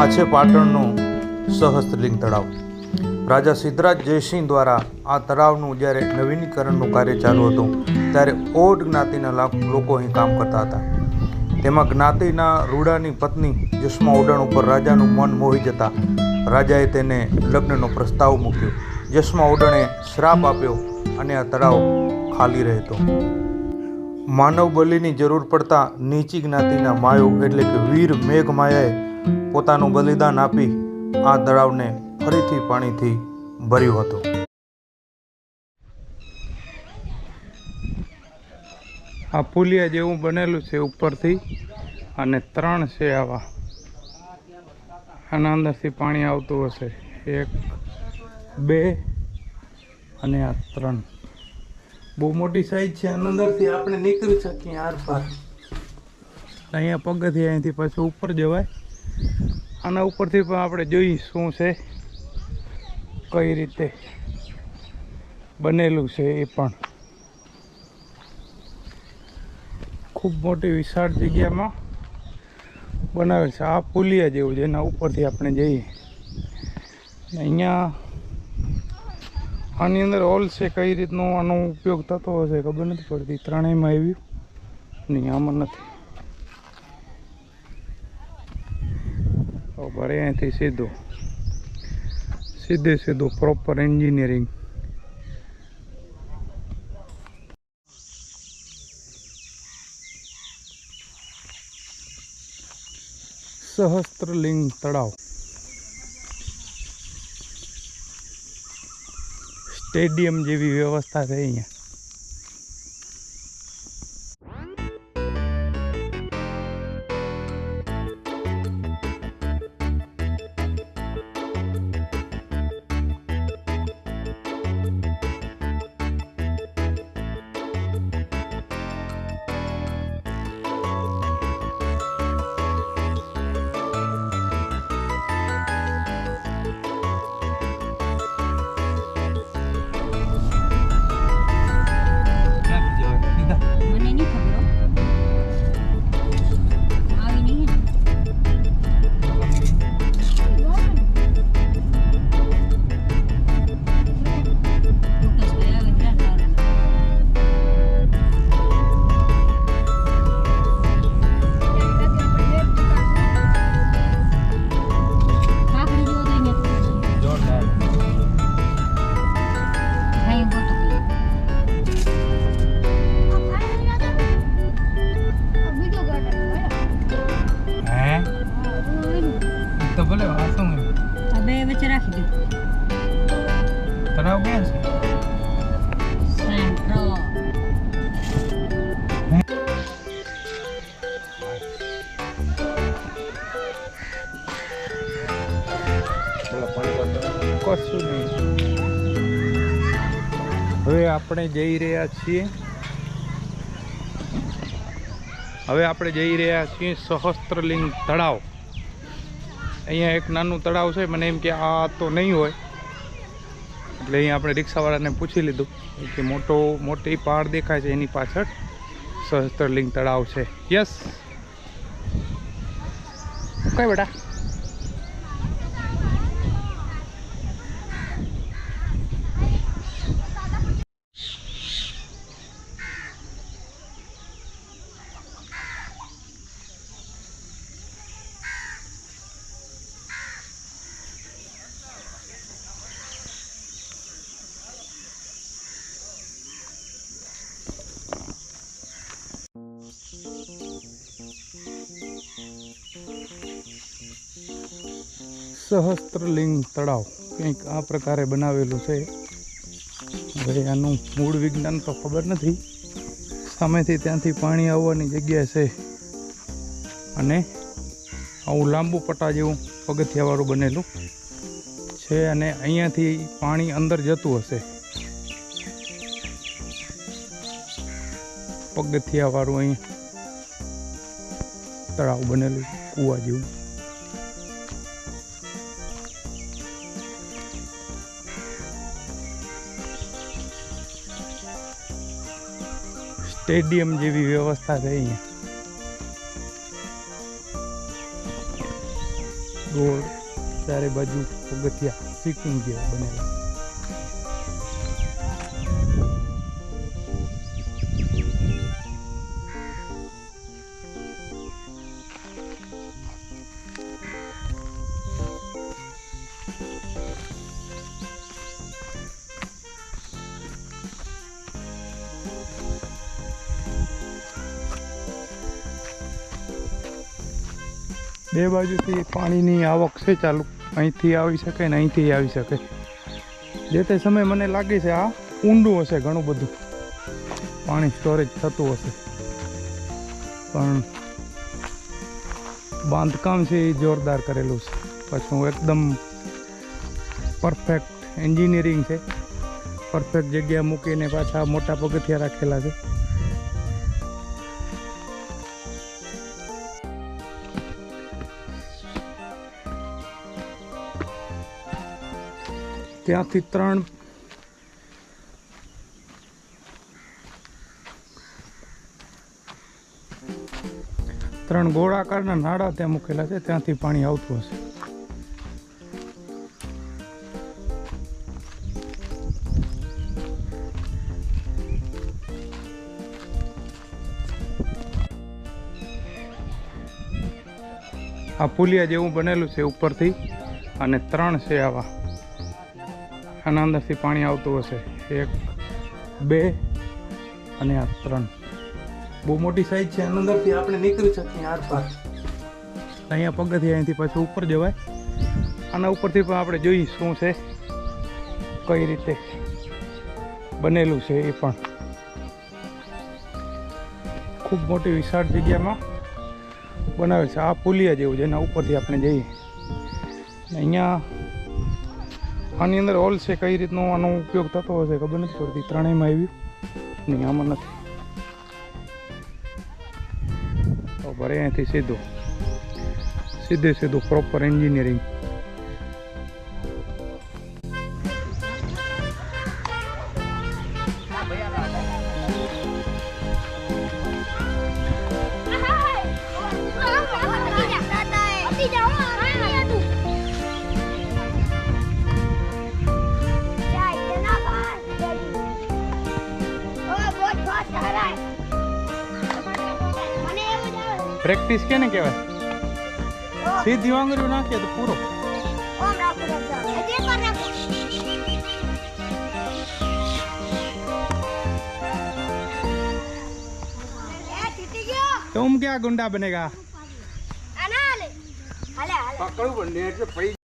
આ છે પાટણનું સહસ્ત્રલિંગ તળાવ. રાજા સિદ્ધરાજ જયસિંહ દ્વારા આ તળાવનું જ્યારે નવીનીકરણનું કાર્ય ચાલુ હતું ત્યારે ઓડ જ્ઞાતિના લોકો અહીં કામ કરતા હતા. તેમાં જ્ઞાતિના રૂડાની પત્ની જસમા ઉડાણ ઉપર રાજાનું મન મોહી જતા રાજાએ તેને લગ્નનો પ્રસ્તાવ મૂક્યો. જસમા ઉડાણે શ્રાપ આપ્યો અને આ તળાવ ખાલી રહેતો. માનવ બલિની જરૂર પડતા નીચી જ્ઞાતિના માયો એટલે કે વીર મેઘમાયાએ પોતાનું બલિદાન આપી આ તળાવને ફરીથી પાણીથી ભર્યું હતું. આ પુલિયા જેવું બનેલું છે ઉપરથી, અને 3 છે આવા. આના અંદરથી પાણી આવતું હશે. 1 2 અને આ 3. બહુ મોટી સાઈઝ છે. આના અંદરથી આપણે નીકળી શકીએ આર પાર. અહીંયા પગથિયે અહીંથી પાછું ઉપર જવાય. આના ઉપરથી પણ આપણે જોઈએ શું છે, કઈ રીતે બનેલું છે. એ પણ ખૂબ મોટી વિશાળ જગ્યામાં બનાવેલ છે. આ પુલિયા જેવું છે, એના ઉપરથી આપણે જઈએ. અહીંયા આની અંદર હોલ છે. કઈ રીતનો આનો ઉપયોગ થતો હશે ખબર નથી પડતી. ત્રણેયમાં આવ્યું નહીં, આમાં નથી. બરાબર, અહીંથી સીધું પ્રોપર એન્જિનિયરિંગ. સહસ્ત્રલિંગ તળાવ. સ્ટેડિયમ જેવી વ્યવસ્થા છે અહીંયા. તો ભલે વાસું આ બે વચ્ચે રાખી દે. તળાવ ક્યાં છે? સેન્ટ્રો. કશું નહીં. હવે આપણે જઈ રહ્યા છીએ સહસ્ત્રલિંગ તળાવ. અહીંયા એક નાનું તળાવ છે. મને એમ કે આ તો નહીં હોય, એટલે અહીંયા આપણે રિક્ષાવાળાને પૂછી લીધું કે મોટી પહાડ દેખાય છે એની પાછળ સહસ્ત્રલિંગ તળાવ છે. યસ, કઈ બેટા? સહસ્ત્રલિંગ તળાવ કંઈક આ પ્રકારે બનાવેલું છે. હવે આનું મૂળ વિજ્ઞાન તો ખબર નથી. સામેથી ત્યાંથી પાણી આવવાની જગ્યા છે, અને આવું લાંબુ પટ્ટા જેવું પગથિયાવાળું બનેલું છે, અને અહીંયાથી પાણી અંદર જતું હશે. પગથિયાવાળું અહીં તળાવ બનેલું કૂવા જેવું. સ્ટેડિયમ જેવી વ્યવસ્થા છે અહીંયા. ગોળ ચારે બાજુ પગથિયા સિટિંગ જેવા બનેલા. બે બાજુથી પાણીની આવક છે ચાલુ, અહીંથી આવી શકે ને અહીંથી આવી શકે. જે તે સમય મને લાગે છે આ ઊંડું હશે, ઘણું બધું પાણી સ્ટોરેજ થતું હશે, પણ બાંધકામ છે એ જોરદાર કરેલું છે. પાછું એકદમ પરફેક્ટ એન્જિનિયરિંગ છે, પરફેક્ટ જગ્યા મૂકીને પાછા મોટા પગથિયા રાખેલા છે. ત્યાંથી ત્રણ ગોળાકારના નાળા ત્યાં મૂકેલા છે, ત્યાંથી પાણી આવતું હશે. આ પુલિયા જેવું બનેલું છે ઉપરથી, અને 3 છે આવા. આના અંદરથી પાણી આવતું હશે, 1 2 અને આ 3. બહુ મોટી સાઈઝ છે. આના અંદરથી આપણે નીકળી શકીએ આર પાર. અહીંયા પગથિયા અહીંથી પાછું ઉપર જવાય. આના ઉપરથી પણ આપણે જોઈએ શું છે, કઈ રીતે બનેલું છે. એ પણ ખૂબ મોટી વિશાળ જગ્યામાં બનાવેલ છે. આ પુલિયા જેવું જેના ઉપરથી આપણે જઈએ. અહીંયા આની અંદર હોલ છે, કઈ રીતનો આનો ઉપયોગ થતો હશે ખબર નથી પડતી. ત્રણેયમાં આવ્યું નહીં, આમાં નથી. તો ભરે અહીંથી સીધું પ્રોપર એન્જિનિયરિંગ. પ્રેક્ટિસ કેને કહેવાય? સીધી આંગળીઓ નાખીએ તો પૂરો. तुम क्या गुंडा बनेगा? पकड़ू बंदे